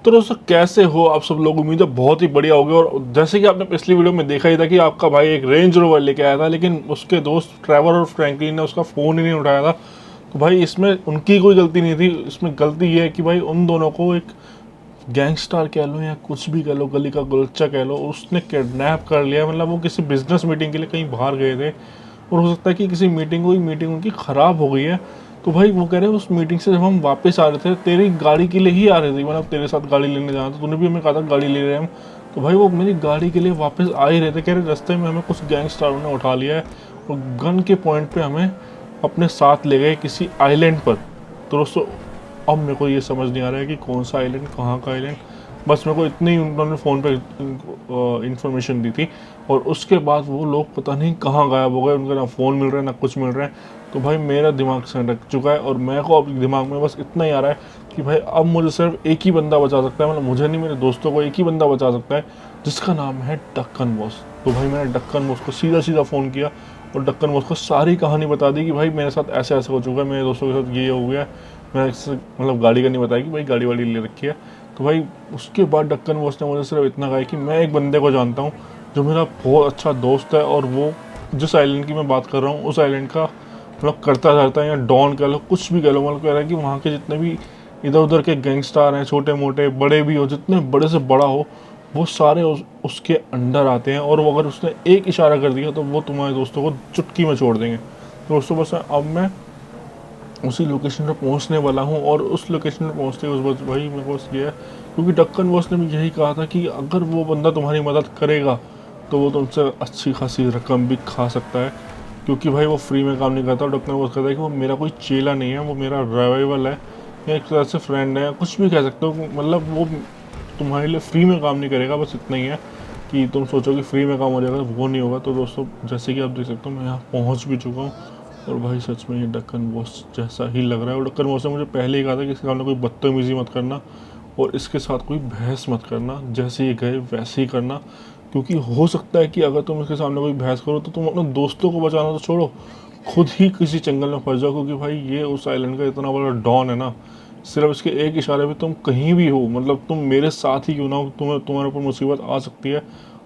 तो दोस्तों कैसे हो आप सब लोग। उम्मीद है बहुत ही बढ़िया होगे। और जैसे कि आपने पिछली वीडियो में देखा ही था कि आपका भाई एक रेंज रोवर लेके आया था, लेकिन उसके दोस्त ट्रेवर और फ्रैंकलिन ने उसका फ़ोन ही नहीं उठाया था। तो भाई इसमें उनकी कोई गलती नहीं थी, इसमें गलती ये है कि भाई उन दोनों को एक गैंगस्टर कह लो या कुछ भी कह लो, गली का गुलच्चा कह लो, उसने किडनैप कर लिया। मतलब वो किसी बिजनेस मीटिंग के लिए कहीं बाहर गए थे और हो सकता है कि किसी मीटिंग उनकी ख़राब हो गई है। तो भाई वो कह रहे हैं उस मीटिंग से जब हम वापस आ रहे थे तेरी गाड़ी के लिए ही आ रहे थे, मतलब तेरे साथ गाड़ी लेने जाना था, तूने भी हमें कहा था गाड़ी ले रहे हैं हम। तो भाई वो मेरी गाड़ी के लिए वापस आ ही रहे थे, कह रहे रास्ते में हमें कुछ गैंगस्टरों ने उठा लिया है और गन के पॉइंट पे हमें अपने साथ ले गए किसी आइलैंड पर। तो दोस्तों अब मेरे को ये समझ नहीं आ रहा है कि कौन सा आइलैंड, कहाँ का आइलैंड। बस मेरे को इतनी ही उन्होंने फ़ोन पे इंफॉर्मेशन दी थी और उसके बाद वो लोग पता नहीं कहाँ गायब हो गए। उनका ना फ़ोन मिल रहा है ना कुछ मिल रहा है। तो भाई मेरा दिमाग सनक चुका है और मेरे को अब दिमाग में बस इतना ही आ रहा है कि भाई अब मुझे सिर्फ एक ही बंदा बचा सकता है, मतलब मुझे नहीं, मेरे दोस्तों को एक ही बंदा बचा सकता है जिसका नाम है डक्कन बॉस। तो भाई मैंने डक्कन बॉस को सीधा फ़ोन किया और डक्कन बॉस को सारी कहानी बता दी कि भाई मेरे साथ ऐसे ऐसे हो चुका है, मेरे दोस्तों के साथ ये हो गया। मैंने मतलब गाड़ी का नहीं बताया कि भाई गाड़ी वाड़ी ले रखी है। तो भाई उसके बाद डक्कन बॉस ने मुझे सिर्फ इतना कहा कि मैं एक बंदे को जानता हूँ जो मेरा बहुत अच्छा दोस्त है और वो जिस आइलैंड की मैं बात कर रहा हूँ उस आइलैंड का मतलब करता रहता है, या डॉन कह लो कुछ भी कह लो। मतलब कह रहा है कि वहाँ के जितने भी इधर उधर के गैंगस्टर हैं, छोटे मोटे बड़े भी हो, जितने बड़े से बड़ा हो, वो सारे उसके अंडर आते हैं। और वो अगर उसने एक इशारा कर दिया तो वो तुम्हारे दोस्तों को चुटकी में छोड़ देंगे। तो दोस्तों बस अब मैं उसी लोकेशन पर पहुंचने वाला हूं और उस लोकेशन पर पहुंचते उस वक्त वही मेरे पास ये है, क्योंकि डक्कन बॉस ने भी यही कहा था कि अगर वो बंदा तुम्हारी मदद करेगा तो वो तुमसे अच्छी खासी रकम भी खा सकता है, क्योंकि भाई वो फ्री में काम नहीं करता। डक्कन बॉस कहता है कि वो मेरा कोई चेला नहीं है, वो मेरा राइवल है या एक तरह से फ्रेंड है, कुछ भी कह सकते हो। मतलब वो तुम्हारे लिए फ्री में काम नहीं करेगा, बस इतना ही है कि तुम सोचो कि फ्री में काम हो जाएगा, वो नहीं होगा। तो दोस्तों जैसे कि आप देख सकते हो मैं यहाँ पहुँच भी चुका हूँ और भाई सच में ये डक्कन बॉस जैसा ही लग रहा है। और डक्कन बॉस ने मुझे पहले ही कहा था कि इसके सामने कोई बदतमीजी मत करना और इसके साथ कोई बहस मत करना, जैसे ये गए वैसे ही करना, क्योंकि हो सकता है कि अगर तुम इसके सामने कोई बहस करो तो तुम अपने दोस्तों को बचाना तो छोड़ो, खुद ही किसी जंगल में फंस जाओ। क्योंकि भाई ये उस आइलैंड का इतना बड़ा डॉन है ना, सिर्फ इसके एक इशारे पे तुम कहीं भी हो, मतलब तुम मेरे साथ ही क्यों ना हो, तुम्हारे ऊपर मुसीबत आ सकती है।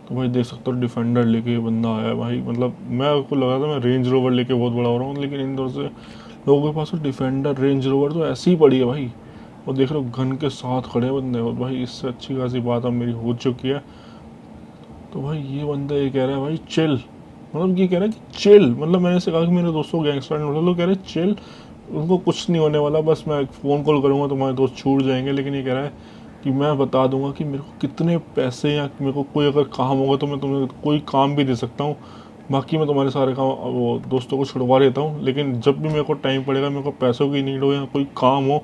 तो भाई देख सकते हो डिफेंडर लेके ये बंदा आया है भाई। मतलब मैं को लगा था मैं रेंज रोवर लेके बहुत बड़ा हो रहा हूँ, लेकिन इन दौर से लोगों के पास तो डिफेंडर रेंज रोवर तो ऐसी ही पड़ी है भाई। और देख रहे हो गन के साथ खड़े बंदे। और भाई इससे अच्छी खासी बात अब मेरी हो चुकी है। तो भाई ये बंदा ये कह रहा है भाई चिल, मतलब ये कह रहा है कि चिल, मतलब मैंने इसे कहा कि मेरे दोस्तों गैंगस्टर ने उठा, तो कह रहे चिल, उनको कुछ नहीं होने वाला, बस मैं फ़ोन कॉल करूँगा तुम्हारे दोस्त छूट जाएंगे। लेकिन ये कह रहा है कि मैं बता दूंगा कि मेरे को कितने पैसे या मेरे को कोई अगर काम होगा तो मैं तुम्हें कोई काम भी दे सकता हूँ, बाकी मैं तुम्हारे सारे काम वो दोस्तों को छुड़वा देता हूँ। लेकिन जब भी मेरे को टाइम पड़ेगा, मेरे को पैसों की नीड हो या कोई काम हो,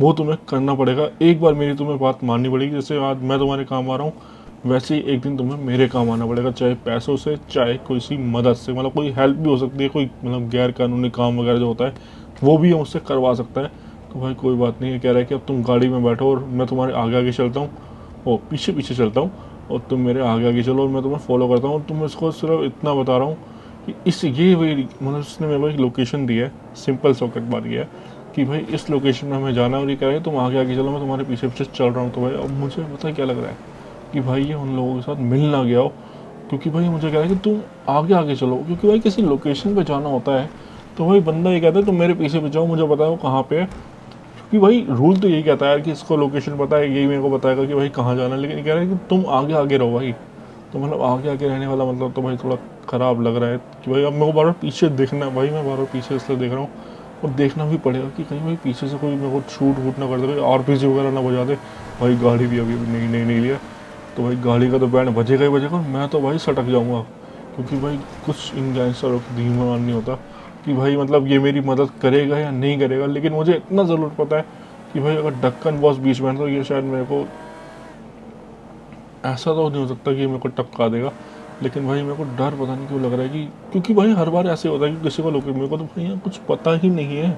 वो तुम्हें करना पड़ेगा। एक बार मेरी तुम्हें बात माननी पड़ेगी, जैसे आज मैं तुम्हारे काम आ रहा हूँ वैसे ही एक दिन तुम्हें मेरे काम आना पड़ेगा, चाहे पैसों से चाहे कोई सी मदद से, मतलब कोई हेल्प भी हो सकती है, कोई मतलब गैर कानूनी काम वगैरह जो होता है वो भी मुझसे करवा सकता है। तो भाई कोई बात नहीं है, कह रहा है कि अब तुम गाड़ी में बैठो और मैं तुम्हारे आगे आगे चलता हूँ, ओ पीछे पीछे चलता हूँ और तुम मेरे आगे आगे चलो और मैं तुम्हें फॉलो करता हूँ। और तुम इसको सिर्फ इतना बता रहा हूँ कि इस ये वही मतलब उसने मेरे को एक लोकेशन दी है, सिंपल सॉकेट बात ये है कि भाई इस लोकेशन में हमें जाना है। और ये कह रहा है तुम आगे आगे चलो, मैं तुम्हारे पीछे पीछे चल रहा हूँ। तो भाई अब मुझे पता है क्या लग रहा है कि भाई ये उन लोगों के साथ मिल ना गया हो, क्योंकि भाई मुझे कह रहा है कि तुम आगे आगे चलो, क्योंकि भाई किसी लोकेशन पे जाना होता है तो भाई बंदा ये कहता है तुम मेरे पीछे पीछे जाओ, मुझे पता है वो कहाँ पे है। क्योंकि भाई रूल तो यही कहता है यार कि इसको लोकेशन पता है, यही मेरे को बताएगा कि भाई कहाँ जाना है। लेकिन ये कह रहा है कि तुम आगे आगे रहो भाई। तो मतलब आगे आगे रहने वाला मतलब तो भाई थोड़ा ख़राब लग रहा है कि भाई अब मेरे को बार बार पीछे देखना है। भाई मैं बार बार पीछे इसलिए देख रहा हूँ और देखना भी पड़ेगा कि कहीं भाई पीछे से कोई मेरे को छूट वूट ना कर दे, कोई आरपीजी वगैरह ना बजा दे। भाई गाड़ी भी अभी अभी नहीं लिया, तो भाई गाड़ी का तो बैंड बजेगा ही बजेगा, मैं तो भाई सटक जाऊंगा। क्योंकि भाई कुछ इन गैंगस्टरों की धीमान नहीं होता कि भाई मतलब ये मेरी मदद करेगा या नहीं करेगा। लेकिन मुझे इतना ज़रूर पता है कि भाई अगर ढक्कन बॉस बीच में है तो ये शायद मेरे को ऐसा तो नहीं हो सकता कि मेरे को टपका देगा। लेकिन भाई मेरे को डर पता नहीं क्यों लग रहा है कि क्योंकि भाई हर बार ऐसे होता है कि किसी को लोकेशन, मेरे को तो भाई यहाँ कुछ पता ही नहीं है।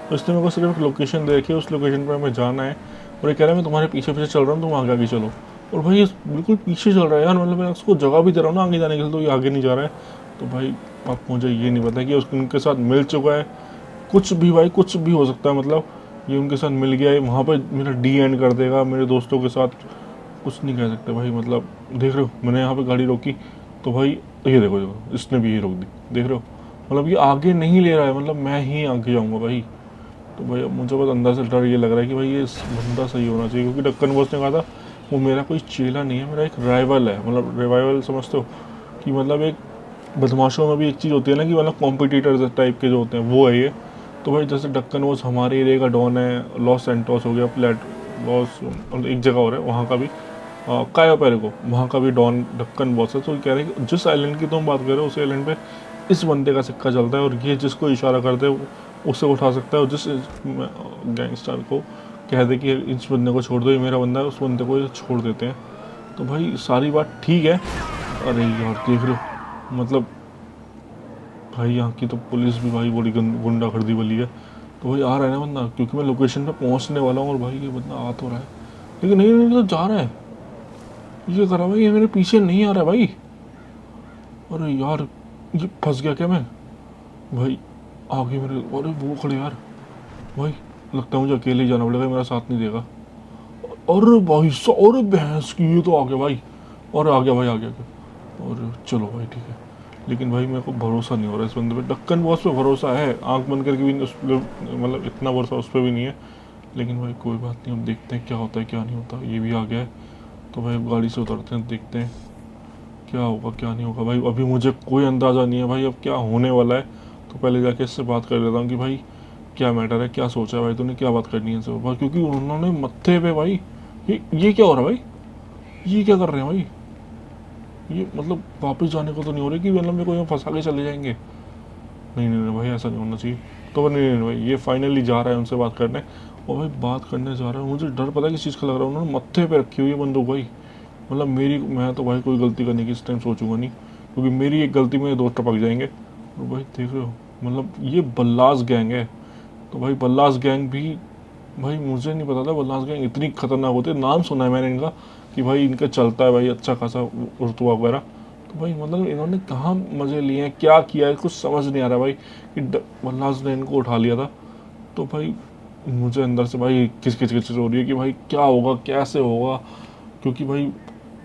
तो इसलिए मेरे को सिर्फ लोकेशन दे रखी है, उस लोकेशन पर हमें जाना है। और ये कह रहा है मैं तुम्हारे पीछे पीछे चल रहा हूँ, तुम आगे आगे चलो। और भाई ये बिल्कुल पीछे चल रहा है यार, मतलब मैं उसको जगह भी दे रहा हूँ ना आगे जाने के लिए, तो ये आगे नहीं जा रहा है। तो भाई अब मुझे ये नहीं पता कि उनके साथ मिल चुका है, कुछ भी भाई कुछ भी हो सकता है। मतलब ये उनके साथ मिल गया है, वहाँ पर मेरा डी एंड कर देगा मेरे दोस्तों के साथ। कुछ नहीं कह सकते भाई। मतलब देख रहे हो, मैंने यहाँ पे गाड़ी रोकी तो भाई ये देखो देखो इसने भी ये रोक दी, देख रहे हो। मतलब ये आगे नहीं ले रहा है, मतलब मैं ही आगे जाऊँगा भाई। तो भाई अब मुझे बस अंदर से डर ये लग रहा है कि भाई ये बंदा सही होना चाहिए, क्योंकि ढक्कन बॉस ने कहा था वो मेरा कोई चेला नहीं है, मेरा एक राइवल है। मतलब रिवाइवल समझते हो कि मतलब एक बदमाशों में भी एक चीज़ होती है ना कि मतलब कॉम्पिटिटर टाइप के जो होते हैं, वो है ये। तो भाई जैसे ढक्कन बॉस हमारे एरिया का डॉन है, लॉस सेंटोस हो गया, प्लेट लॉस, मतलब एक जगह और है वहाँ का भी, कायो पेरिको वहाँ का भी डॉन ढक्कन बॉस है। तो कह रहे हैं कि जिस आइलैंड की तुम बात कर रहे हो उस आइलैंड पे इस बंदे का सिक्का चलता है, और ये जिसको इशारा करते हैं उसे उठा सकता है, और जिस गैंगस्टर को कह दे कि इस बंदे को छोड़ दो, ये मेरा बंदा है, उस बंदे को ये छोड़ देते हैं। तो भाई सारी बात ठीक है। अरे यार देख रहे हो, मतलब भाई यहाँ की तो पुलिस भी भाई बड़ी गुंडा गर्दी वाली है। तो भाई आ रहा है ना बंदा, क्योंकि मैं लोकेशन पे पहुँचने वाला हूँ, और भाई ये बंदा आ तो रहा है, लेकिन नहीं नहीं तो जा रहा है। ये कर रहा भाई, ये मेरे पीछे नहीं आ रहा है भाई। अरे यार ये फंस गया क्या मैं भाई। आगे मेरे, अरे वो खड़े यार भाई, लगता है मुझे अकेले ही जाना पड़ेगा, मेरा साथ नहीं देगा। अरे भाई अरे भैंस की, ये तो आ गया भाई। और आ गया भाई, आ गया। और चलो भाई ठीक है, लेकिन भाई मेरे को भरोसा नहीं हो रहा इस बंदे पे। ढक्कन बॉस पे भरोसा है, आंख बंद करके भी उस पे, मतलब इतना भरोसा उस पर भी नहीं है। लेकिन भाई कोई बात नहीं, अब देखते हैं क्या होता है क्या नहीं होता। ये भी आ गया है, तो भाई गाड़ी से उतरते हैं, देखते हैं क्या होगा क्या नहीं होगा। भाई अभी मुझे कोई अंदाज़ा नहीं है भाई अब क्या होने वाला है। तो पहले जाके इससे बात कर लेता हूँ कि भाई क्या मैटर है, क्या सोचा है भाई तूने, क्या बात करनी है इससे भाई। क्योंकि उन्होंने मत्थे पे भाई, ये क्या हो रहा है भाई, ये क्या कर रहे हैं भाई। ये मतलब वापस जाने को तो नहीं हो रही कि मतलब मेरे को यहाँ फंसा के चले जाएंगे। नहीं नहीं नहीं भाई, ऐसा नहीं होना चाहिए। तो नहीं नहीं भाई, ये फाइनली जा रहा है उनसे बात करने, और भाई बात करने जा रहा है। मुझे डर पता है किस चीज़ का लग रहा है, उन्होंने मत्थे पे रखी हुई है बंदूक भाई। मतलब मेरी, मैं तो भाई कोई गलती करने की इस टाइम सोचूंगा नहीं, क्योंकि मेरी एक गलती में दोस्त टपक जाएंगे। और भाई देख रहे हो, मतलब ये बल्लास गैंग है। तो भाई बल्लास गैंग भी, भाई मुझे नहीं पता था बल्लास गैंग इतनी खतरनाक होती है। नाम सुना है मैंने इनका कि भाई इनका चलता है भाई अच्छा खासा रुतबा वगैरह। तो भाई मतलब इन्होंने कहाँ मज़े लिए हैं, क्या किया है, कुछ समझ नहीं आ रहा भाई कि बल्लास ने इनको उठा लिया था। तो भाई मुझे अंदर से भाई किस किच किच हो रही है कि भाई क्या होगा कैसे होगा। क्योंकि भाई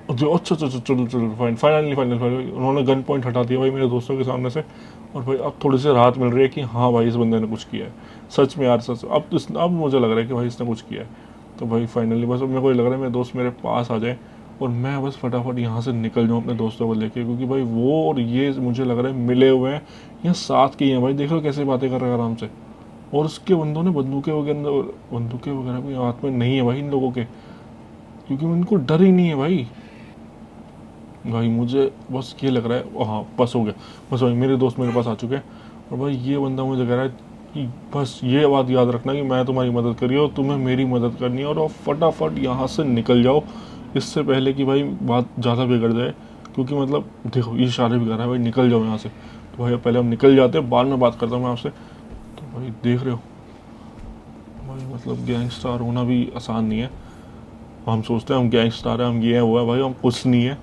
जो अच्छा अच्छा अच्छा, चलो चलो फाइनली फाइनली उन्होंने गन पॉइंट हटा दिया भाई मेरे दोस्तों के सामने से। और भाई अब थोड़ी सी राहत मिल रही है कि हाँ भाई इस बंदे ने कुछ किया है सच में यार, सच अब मुझे लग रहा है कि भाई इसने कुछ किया है। तो भाई फाइनली बस अब मेरे को ये लग रहा है मेरे दोस्त मेरे पास आ जाए, और मैं बस फटाफट यहाँ से निकल जाऊँ अपने दोस्तों को लेके। क्योंकि भाई वो और ये मुझे लग रहा है मिले हुए हैं, यहाँ साथ के ही हैं भाई। देख लो कैसे बातें कर रहे हैं आराम से। और उसके बंदों ने बंदूकें वगैरह भी हाथ में नहीं है भाई इन लोगों के, क्योंकि इनको डर ही नहीं है भाई। भाई मुझे बस ये लग रहा है, हाँ बस हो गया, बस भाई मेरे दोस्त मेरे पास आ चुके हैं। और भाई ये बंदा मुझे कह रहा है कि बस ये बात याद रखना कि मैं तुम्हारी मदद करी और तुम्हें मेरी मदद करनी है, और आप फटाफट यहाँ से निकल जाओ इससे पहले कि भाई बात ज़्यादा बिगड़ जाए। क्योंकि मतलब देखो ये इशारे भी कर रहा है भाई निकल जाओ यहाँ से। तो भाई पहले हम निकल जाते हैं, बाद में बात करता हूँ मैं आपसे। तो भाई देख रहे हो भाई, मतलब गैंगस्टर होना भी आसान नहीं है। हम सोचते हैं हम गैंगस्टर हैं, हम ये हैं वो है, भाई हम कुछ नहीं है।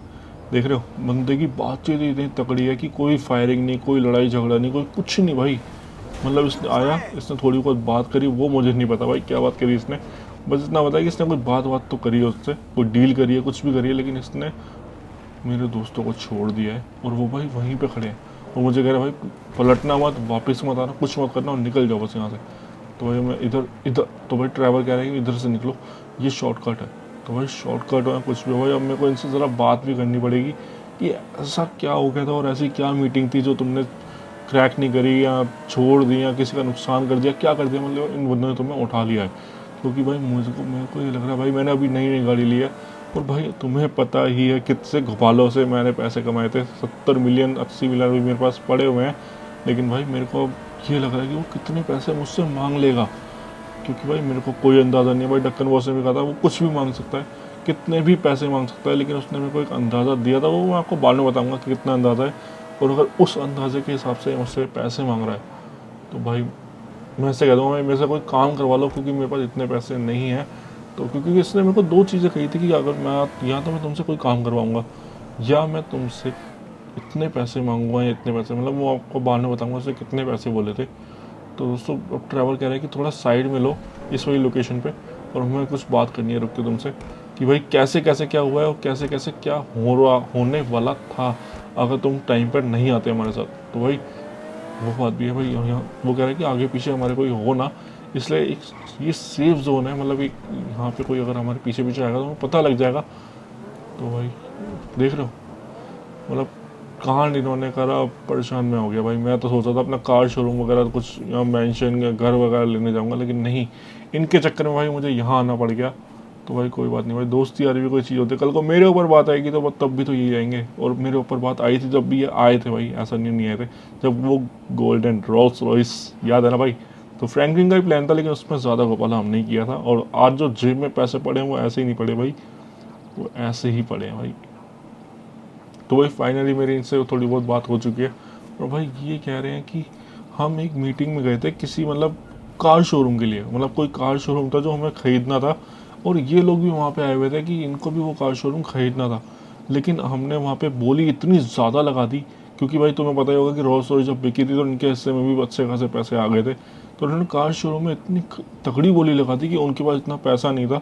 देख रहे हो बंदे की बातचीत इतनी तकड़ी है कि कोई फायरिंग नहीं, कोई लड़ाई झगड़ा नहीं, कोई कुछ नहीं भाई। मतलब इसने आया, इसने थोड़ी बहुत बात करी, वो मुझे नहीं पता भाई क्या बात करी इसने। बस इतना पता है कि इसने कोई बात तो करी है उससे, कोई डील करी है, कुछ भी करी है, लेकिन इसने मेरे दोस्तों को छोड़ दिया है। और वो भाई वहीं पे खड़े हैं, और मुझे कह रहा है भाई पलटना मत, वापस मत आना, कुछ मत करना और निकल जाओ बस यहाँ से। तो भाई मैं इधर इधर, तो भाई ड्राइवर कह रहा है कि इधर से निकलो, ये शॉर्टकट है। तो भाई शॉर्टकट है कुछ भी हो भाई, अब मेरे को इनसे ज़रा बात भी करनी पड़ेगी कि ऐसा क्या हो गया था, और ऐसी क्या मीटिंग थी जो तुमने क्रैक नहीं करी, या छोड़ दी, या किसी का नुकसान कर दिया, क्या कर दिया, मतलब इन बंदों ने तुम्हें उठा लिया है। क्योंकि भाई मेरे को ये लग रहा है भाई मैंने अभी नई नई गाड़ी ली है, और भाई तुम्हें पता ही है कितने घोपालों से मैंने पैसे कमाए थे, 70 मिलियन 80 मिलियन भी मेरे पास पड़े हुए हैं। लेकिन भाई मेरे को अब ये लग रहा है कि वो कितने पैसे मुझसे मांग लेगा। क्योंकि भाई मेरे को कोई अंदाज़ा नहीं है भाई, ढक्कन बॉस ने भी कहा था वो कुछ भी मांग सकता है, कितने भी पैसे मांग सकता है। लेकिन उसने मेरे को एक अंदाज़ा दिया था, वो मैं आपको बाद में बताऊंगा कि कितना अंदाज़ा है। और अगर उस अंदाजे के हिसाब से मुझसे पैसे मांग रहा है, तो भाई मैं ऐसे कह दूँगा भाई मेरे से कोई काम करवा लो, क्योंकि मेरे पास इतने पैसे नहीं हैं। तो क्योंकि इसने मेरे को दो चीज़ें कही थी कि अगर मैं या तो मैं तुमसे कोई काम करवाऊँगा, या मैं तुमसे इतने पैसे मांगूंगा, या इतने पैसे, मतलब वो आपको बाद में बताऊंगा उसने कितने पैसे बोले थे। तो दोस्तों अब ट्रैवल कह रहा है कि थोड़ा साइड में लो इस वाली लोकेशन पे, और हमें कुछ बात करनी है रुक के तुमसे, कि भाई कैसे कैसे क्या हुआ है और कैसे कैसे क्या होने वाला था अगर तुम टाइम पर नहीं आते हमारे साथ। तो भाई वो बात भी है भाई, यहाँ वो कह रहा है कि आगे पीछे हमारे कोई हो ना, इसलिए एक ये सेफ जोन है, मतलब एक यहाँ पे कोई अगर हमारे पीछे पीछे आएगा तो हमें पता लग जाएगा। तो भाई देख रहे हो, मतलब कांड इन्होंने करा, परेशान में हो गया भाई। मैं तो सोचा था अपना कार शोरूम वगैरह कुछ यहाँ मेंशन या घर वगैरह लेने जाऊँगा, लेकिन नहीं, इनके चक्कर में भाई मुझे यहाँ आना पड़ गया। तो भाई कोई बात नहीं भाई, दोस्ती यारी भी कोई चीज़ होती है, कल को मेरे ऊपर बात आएगी तो तब भी तो यही रहेंगे, और मेरे ऊपर बात आई थी जब भी ये आए थे भाई, ऐसा नहीं आए थे, जब वो गोल्डन रोल्स रॉयस, याद है ना भाई। तो फ्रैंकलिन का ही प्लान था, लेकिन उसमें ज़्यादा घोटाला हम नहीं किया था, और आज जो जेब में पैसे पड़े हैं वो ऐसे ही नहीं पड़े भाई, वो ऐसे ही पड़े हैं भाई। तो भाई फाइनली मेरी इनसे थोड़ी बहुत बात हो चुकी है, और भाई ये कह रहे हैं कि हम एक मीटिंग में गए थे किसी मतलब कार शोरूम के लिए, मतलब कोई कार शोरूम था जो हमें ख़रीदना था, और ये लोग भी वहाँ पे आए हुए थे कि इनको भी वो कार शोरूम ख़रीदना था। लेकिन हमने वहाँ पे बोली इतनी ज़्यादा लगा दी, क्योंकि भाई तुम्हें पता ही होगा कि रोल्स रॉयस जब बिकी थी तो इनके हिस्से में भी अच्छे खासे पैसे आ गए थे। तो उन्होंने कार शोरूम में इतनी तगड़ी बोली लगा दी कि उनके पास इतना पैसा नहीं था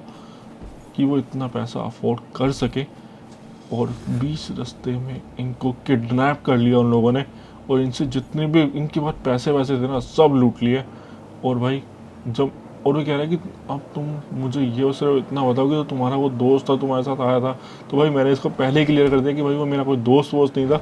कि वो इतना पैसा अफोर्ड कर सके, और बीच रास्ते में इनको किडनैप कर लिया उन लोगों ने, और इनसे जितने भी इनके पास पैसे वैसे थे ना सब लूट लिए। और भाई जब, और वो कह रहा है कि अब तुम मुझे ये सिर्फ इतना बताओ कि तो तुम्हारा वो दोस्त था तुम्हारे साथ आया था। तो भाई मैंने इसको पहले ही क्लियर कर दिया कि भाई वो मेरा कोई दोस्त वोस्त नहीं था,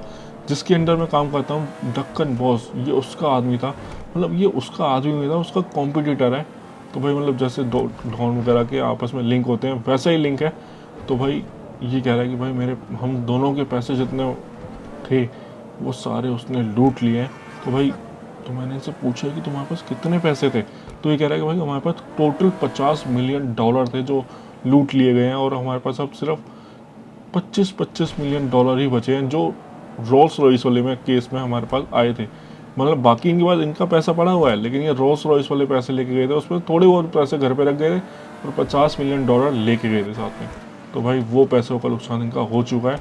जिसके अंडर में काम करता हूँ ढक्कन बॉस, ये उसका आदमी था, मतलब ये उसका आदमी नहीं था, उसका कॉम्पिटिटर है। तो भाई मतलब जैसे डॉन वगैरह के आपस में लिंक होते हैं वैसा ही लिंक है। तो भाई ये कह रहा है कि भाई मेरे हम दोनों के पैसे जितने थे वो सारे उसने लूट लिए हैं। तो भाई तो मैंने इनसे पूछा कि तुम्हारे पास कितने पैसे थे, तो ये कह रहा है कि भाई हमारे पास टोटल $50 मिलियन थे जो लूट लिए गए हैं, और हमारे पास अब सिर्फ 25 मिलियन डॉलर ही बचे हैं जो रोल्स रॉयस वाले में केस में हमारे पास आए थे। मतलब बाकी इनके पास इनका पैसा पड़ा हुआ है, लेकिन ये रोल्स रॉयस वाले पैसे लेके गए थे, उसमें थोड़े बहुत पैसे घर पे रख गए थे, और $50 मिलियन लेके गए थे साथ में। तो भाई वो पैसों का नुकसान इनका हो चुका है,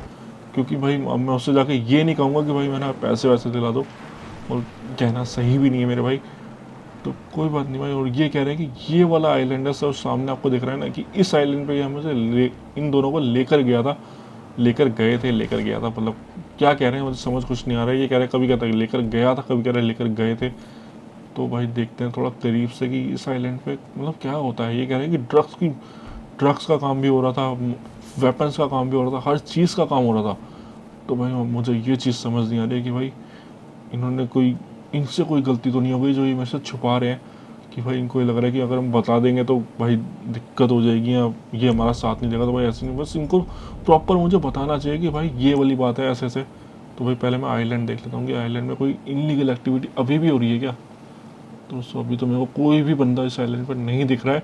क्योंकि भाई अब मैं उससे जाके ये नहीं कहूँगा कि भाई मैंने पैसे वैसे दिला दो, और कहना सही भी नहीं है मेरे भाई। तो कोई बात नहीं भाई, और ये कह रहे हैं कि ये वाला आइलैंड है सर, सामने आपको दिख रहा है ना, कि इस आइलैंड पे ये मुझे इन दोनों को लेकर गया था, लेकर गया था, मतलब क्या कह रहे हैं मुझे समझ कुछ नहीं आ रहा है। ये कह रहे हैं कभी कहता है लेकर गया था, कभी कह रहे हैं लेकर गए थे। तो भाई देखते हैं थोड़ा करीब से कि इस आइलैंड पे मतलब क्या होता है। ये कह रहे हैं कि ड्रग्स का काम भी हो रहा था, वेपन्स का काम भी हो रहा था, हर चीज़ का काम हो रहा था। तो भाई मुझे ये चीज़ समझ नहीं आ रही कि भाई इन्होंने कोई, इनसे कोई गलती तो नहीं हो गई जो ये मेरे से छुपा रहे हैं, कि भाई इनको ये लग रहा है कि अगर हम बता देंगे तो भाई दिक्कत हो जाएगी या ये हमारा साथ नहीं देगा। तो भाई ऐसे नहीं, बस इनको प्रॉपर मुझे बताना चाहिए कि भाई ये वाली बात है ऐसे ऐसे। तो भाई पहले मैं आइलैंड देख लेता हूँ कि आइलैंड में कोई इनलीगल एक्टिविटी अभी भी हो रही है क्या। तो अभी तो मेरे को कोई भी बंदा इस आइलैंड पर नहीं दिख रहा है,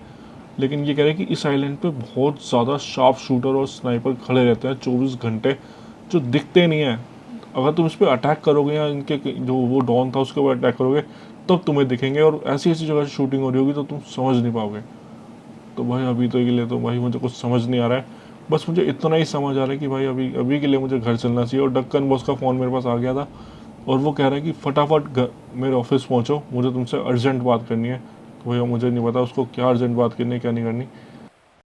लेकिन ये कह रहे हैं कि इस आइलैंड पे बहुत ज़्यादा शार्प शूटर और स्नाइपर खड़े रहते हैं 24 घंटे, जो दिखते नहीं हैं। अगर तुम इस पर अटैक करोगे या इनके जो वो डॉन था उसके ऊपर अटैक करोगे तब तुम्हें दिखेंगे, और ऐसी ऐसी जगह शूटिंग हो रही होगी तो तुम समझ नहीं पाओगे। तो भाई अभी तो के लिए तो भाई मुझे कुछ समझ नहीं आ रहा है, बस मुझे इतना ही समझ आ रहा है कि भाई अभी अभी के लिए मुझे घर चलना चाहिए। और ढक्कन बॉस का फ़ोन मेरे पास आ गया था, और वो कह रहा है कि फटाफट घर मेरे ऑफिस पहुँचो, मुझे तुमसे अर्जेंट बात करनी है। तो भैया मुझे नहीं पता उसको क्या अर्जेंट बात करनी है क्या नहीं करनी।